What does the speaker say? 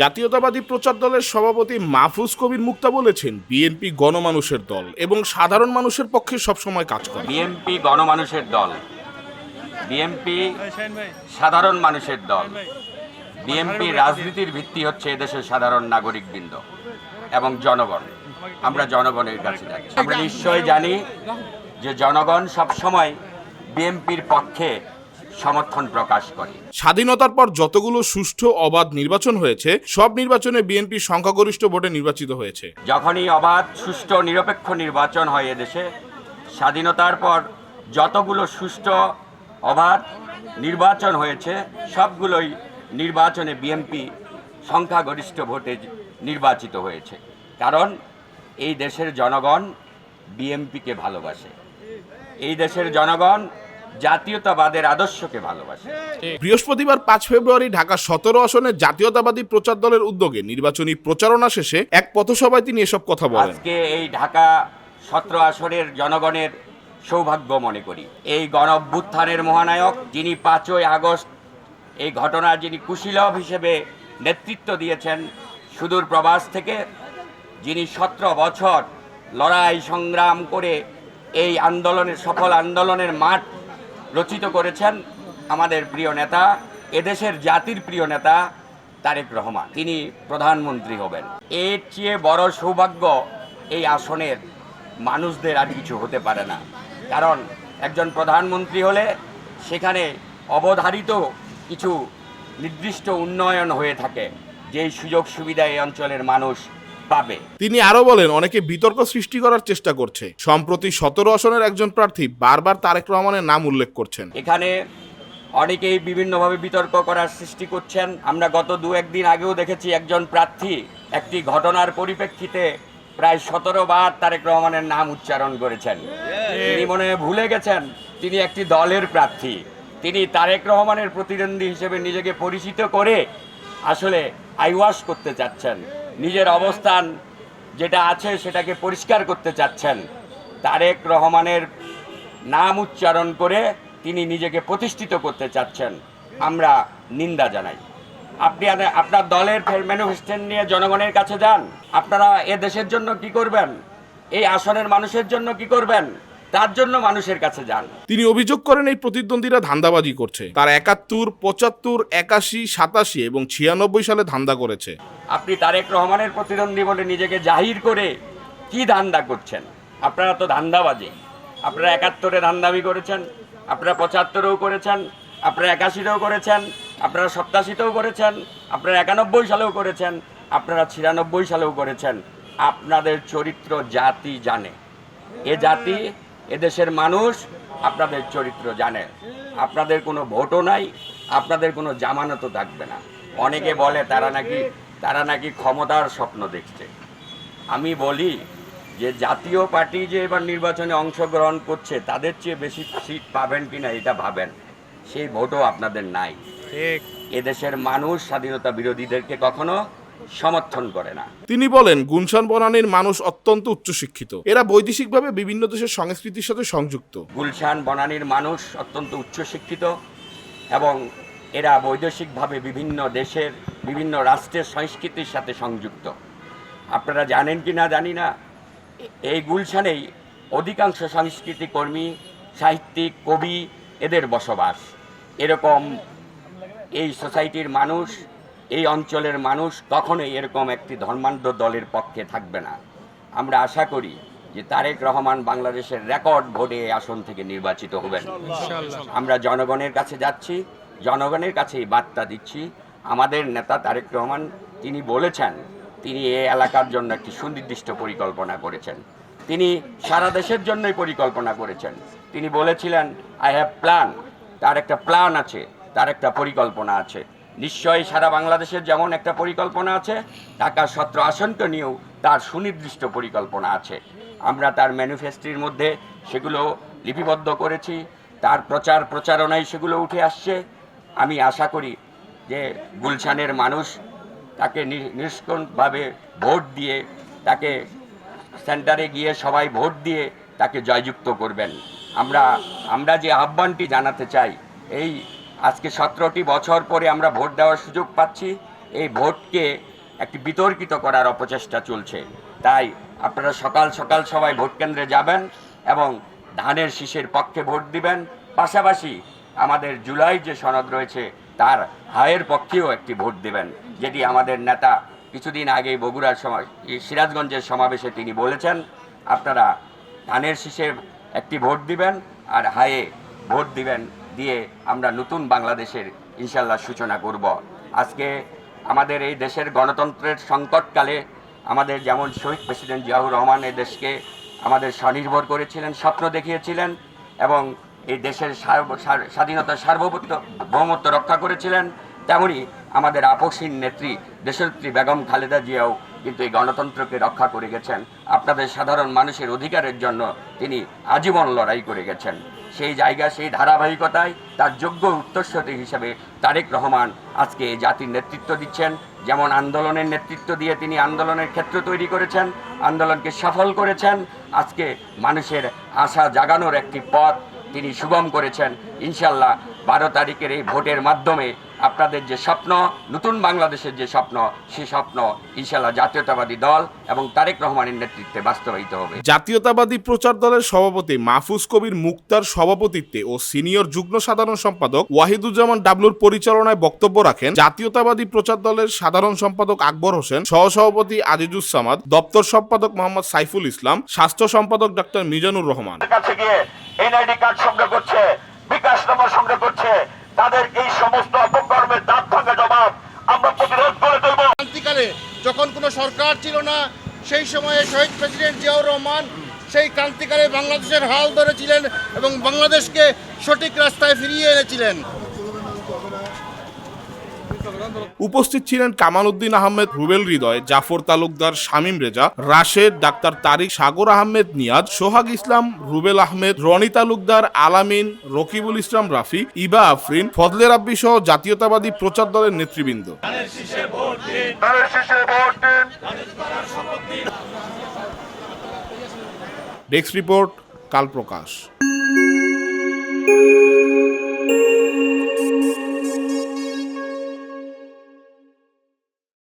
জাতীয়তাবাদী প্রচার দলের সভাপতি মাহফুজ কবির মুক্তা বলেছেন, বিএনপি গণমানুষের দল এবং সাধারণ মানুষের পক্ষে সবসময় কাজ করে। বিএনপি গণমানুষের দল, বিএনপি সাধারণ মানুষের দল। বিএনপি রাজনীতির ভিত্তি হচ্ছে এদেশের সাধারণ নাগরিকবৃন্দ এবং জনগণ। আমরা জনগণের কাছে যাচ্ছি। আমরা নিশ্চয়ই জানি যে জনগণ সবসময় বিএনপির পক্ষে সমর্থন প্রকাশ করে। স্বাধীনতার পর যতগুলো সুষ্ঠু অবাধ নির্বাচন হয়েছে, সব নির্বাচনে বিএনপি সংখ্যাগরিষ্ঠ ভোটে নির্বাচিত হয়েছে। যখনই অবাধ সুষ্ঠু নিরপেক্ষ নির্বাচন হয় এদেশে, স্বাধীনতার পর যতগুলো সুষ্ঠু অবাধ নির্বাচন হয়েছে, সবগুলোই নির্বাচনে বিএনপি সংখ্যাগরিষ্ঠ ভোটে নির্বাচিত হয়েছে। কারণ এই দেশের জনগণ বিএনপিকে ভালোবাসে, এই দেশের জনগণ জাতীয়তাবাদের আদর্শকে ভালোবাসে। বৃহস্পতিবার 5 ফেব্রুয়ারি ঢাকা 17 আসনে জাতীয়তাবাদী প্রচার দলের উদ্যোগে নির্বাচনী প্রচারণা শেষে এক পথসভায় তিনি এসব কথা বলেন। আজকে এই ঢাকা 17 আসনের জনগণের সৌভাগ্য মনে করি। এই গণ অভ্যুত্থানের মহানায়ক, যিনি 5ই আগস্ট এই ঘটনার যিনি কুশীলব হিসেবে নেতৃত্ব দিয়েছেন সুদূর প্রবাস থেকে, যিনি 17 বছর লড়াই সংগ্রাম করে এই আন্দোলনের সফল আন্দোলনের মাঠ রচিত করেছেন, আমাদের প্রিয় নেতা, এদেশের জাতির প্রিয় নেতা তারেক রহমান। তিনি প্রধানমন্ত্রী হবেন। এর চেয়ে বড় সৌভাগ্য এই আসনের মানুষদের আর কিছু হতে পারে না। কারণ একজন প্রধানমন্ত্রী হলে সেখানে অবধারিত কিছু নির্দিষ্ট উন্নয়ন হয়ে থাকে, যেই সুযোগ সুবিধা এই অঞ্চলের মানুষ পাবে। তিনি আরো বলেন, অনেকে বিতর্ক সৃষ্টি করার চেষ্টা করছে। সম্প্রতি 17 আসনের একজন প্রার্থী বারবার তারেক রহমানের নাম উল্লেখ করছেন। এখানে অনেকেই বিভিন্নভাবে বিতর্ক করার সৃষ্টি করছেন। আমরা গত 2-1 দিন আগেও দেখেছি একজন প্রার্থী একটি ঘটনার পরিপ্রেক্ষিতে প্রায় 17 বার তারেক রহমানের নাম উচ্চারণ করেছেন। তিনি মনে ভুলে গেছেন তিনি একটি দলের প্রার্থী। তিনি তারেক রহমানের প্রতিদ্বন্দ্বী হিসেবে নিজেকে পরিচিত করে আসলে আইওয়াশ করতে চাচ্ছেন, নিজের অবস্থান যেটা আছে সেটাকে পরিষ্কার করতে চাচ্ছেন। তারেক রহমানের নাম উচ্চারণ করে তিনি নিজেকে প্রতিষ্ঠিত করতে চাচ্ছেন। আমরা নিন্দা জানাই। আপনি আপনার দলের ম্যানিফেস্টো নিয়ে জনগণের কাছে যান। আপনারা এ দেশের জন্য কি করবেন, এই আসনের মানুষের জন্য কি করবেন, তার জন্য মানুষের কাছে যান। তিনি অভিযোগ করেন, এই প্রতিদ্বন্দ্বীরা ধান্দাবাজি করছে। তার 71, 75, 81, 87 এবং 96 সালে ধান্দা করেছে। আপনি তারেক রহমানের প্রতিদ্বন্দ্বী বলে নিজেকে জাহির করে কি ধান্দা করছেন? আপনারা তো ধান্দাবাজি। আপনারা 71-এ ধান্দামি করেছেন, আপনারা 75-এও করেছেন, আপনারা 81-এও করেছেন, আপনারা 87-তেও করেছেন, আপনারা 91 সালেও করেছেন, আপনারা 96 সালেও করেছেন। আপনাদের চরিত্র জাতি জানে। এ জাতি, এদেশের মানুষ আপনাদের চরিত্র জানে। আপনাদের কোনো ভোটও নাই, আপনাদের কোনো জামানতও থাকবে না। অনেকে বলে তারা নাকি ক্ষমতার স্বপ্ন দেখছে। আমি বলি যে জাতীয় পার্টি যে এবার নির্বাচনে অংশগ্রহণ করছে, তাদের চেয়ে বেশি সিট পাবেন কিনা এটা ভাবেন। সেই ভোটও আপনাদের নাই। এদেশের মানুষ স্বাধীনতা বিরোধীদেরকে কখনো সমর্থন করে না। তিনি বলেন, গুলশান বনানীর মানুষ অত্যন্ত উচ্চশিক্ষিত। এরা বৈদেশিকভাবে বিভিন্ন দেশের সংস্কৃতির সাথে সংযুক্ত। গুলশান বনানীর মানুষ অত্যন্ত উচ্চশিক্ষিত এবং এরা বৈদেশিকভাবে বিভিন্ন দেশের বিভিন্ন রাষ্ট্রের সংস্কৃতির সাথে সংযুক্ত। আপনারা জানেন কি না জানি না, এই গুলশানেই অধিকাংশ সংস্কৃতি কর্মী, সাহিত্যিক, কবি এদের বসবাস। এরকম এই সোসাইটির মানুষ, এই অঞ্চলের মানুষ কখনোই এরকম একটি ধর্মান্ধ দলের পক্ষে থাকবে না। আমরা আশা করি যে তারেক রহমান বাংলাদেশের রেকর্ড ভোটে এই আসন থেকে নির্বাচিত হবেন। আমরা জনগণের কাছে যাচ্ছি, জনগণের কাছে এই বার্তা দিচ্ছি। আমাদের নেতা তারেক রহমান তিনি বলেছেন তিনি এই এলাকার জন্য একটি সুনির্দিষ্ট পরিকল্পনা করেছেন। তিনি সারা দেশের জন্যই পরিকল্পনা করেছেন। তিনি বলেছিলেন আই হ্যাভ প্ল্যান। তার একটা প্ল্যান আছে, তার একটা পরিকল্পনা আছে। নিশ্চয়ই সারা বাংলাদেশের যেমন একটা পরিকল্পনা আছে, ঢাকা 17 আসনকে নিয়েও তার সুনির্দিষ্ট পরিকল্পনা আছে। আমরা তার ম্যানিফেস্টোর মধ্যে সেগুলো লিপিবদ্ধ করেছি, তার প্রচারণায় সেগুলো উঠে আসছে। আমি আশা করি যে গুলশানের মানুষ তাকে নিষ্কণ্ঠভাবে ভোট দিয়ে, তাকে সেন্টারে গিয়ে সবাই ভোট দিয়ে তাকে জয়যুক্ত করবেন। আমরা যে আহ্বানটি জানাতে চাই, এই আজকে 17টি বছর পরে আমরা ভোট দেওয়ার সুযোগ পাচ্ছি, এই ভোটকে একটি বিতর্কিত করার অপচেষ্টা চলছে। তাই আপনারা সকাল সকাল সবাই ভোট কেন্দ্রে যাবেন এবং ধানের শীষের পক্ষে ভোট দিবেন। পাশাপাশি আমাদের জুলাই যে সনদ রয়েছে তার হায়ের পক্ষেও একটি ভোট দিবেন, যেটি আমাদের নেতা কিছুদিন আগেই বগুড়ার সিরাজগঞ্জের সমাবেশে তিনি বলেছেন। আপনারা ধানের শীষে একটি ভোট দিবেন আর হায়ে ভোট দিবেন, দিয়ে আমরা নতুন বাংলাদেশের ইনশাল্লাহ সূচনা করব। আজকে আমাদের এই দেশের গণতন্ত্রের সংকটকালে আমাদের যেমন শহীদ প্রেসিডেন্ট জিয়াউর রহমান এই দেশকে আমাদের স্বনির্ভর করেছিলেন, স্বপ্ন দেখিয়েছিলেন এবং এই দেশের স্বাধীনতা সার্বভৌমত্ব রক্ষা করেছিলেন, তেমনি আমাদের আপসহীন নেত্রী দেশনেত্রী বেগম খালেদা জিয়াও কিন্তু এই গণতন্ত্রকে রক্ষা করে গেছেন। আপনাদের সাধারণ মানুষের অধিকারের জন্য তিনি আজীবন লড়াই করে গেছেন। সেই জায়গা, সেই ধারাবাহিকতায় তার যোগ্য উত্তরসূরি হিসেবে তারেক রহমান আজকে এই জাতির নেতৃত্ব দিচ্ছেন। যেমন আন্দোলনের নেতৃত্ব দিয়ে তিনি আন্দোলনের ক্ষেত্র তৈরি করেছেন, আন্দোলনকে সফল করেছেন, আজকে মানুষের আশা জাগানোর একটি পথ তিনি সুগম করেছেন। ইনশাল্লাহ 12 তারিখের এই ভোটের মাধ্যমে আপনাদের যে স্বপ্ন, নতুন বাংলাদেশের যে স্বপ্ন, সেই স্বপ্ন ইনশাল্লাহ জাতীয়তাবাদী দল এবং তারেক রহমানের নেতৃত্বে বাস্তবায়িত হবে। জাতীয়তাবাদী প্রচার দলের সভাপতি মাহফুজ কবির মুক্তার সভাপতিত্বে ও সিনিয়র যুগ্ম সাধারণ সম্পাদক ওয়াহিদুজ্জামান ডাবলুর পরিচালনায় বক্তব্য রাখেন জাতীয়তাবাদী প্রচার দলের সাধারণ সম্পাদক আকবর হোসেন, সহসভাপতি আজিজুস সামাদ, দপ্তর সম্পাদক মোহাম্মদ সাইফুল ইসলাম, স্বাস্থ্য সম্পাদক doctor Mizanur Rahman. NID card সংগ্রহ করছে, বিকাশ নম্বর সংগ্রহ করছে, তাদের এই সমস্ত অপকর্মের দাঁত ভাঙা জবাব আমরা প্রতিরোধ করে দেব। ক্রান্তিকালে যখন কোনো সরকার ছিল না, সেই সময়ে শহীদ প্রেসিডেন্ট জিয়াউর রহমান সেই ক্রান্তিকালে বাংলাদেশের হাল ধরেছিলেন এবং বাংলাদেশকে সঠিক রাস্তায় ফিরিয়ে এনেছিলেন। উপস্থিত ছিলেন কামাল উদ্দিন আহমেদ, রুবেল হৃদয়, জাফর তালুকদার, শামীম রেজা, রাশেদ, ডাক্তার তারিক, সাগর আহমেদ নিয়াজ, সোহাগ ইসলাম, রুবেল আহমেদ, রনি তালুকদার, আলামিন, রকিবুল ইসলাম রাফি, ইবা আফরিন, ফজলে রাব্বি সহ জাতীয়তাবাদী প্রচার দলের নেতৃবৃন্দ। ডেস্ক রিপোর্ট, কাল প্রকাশ।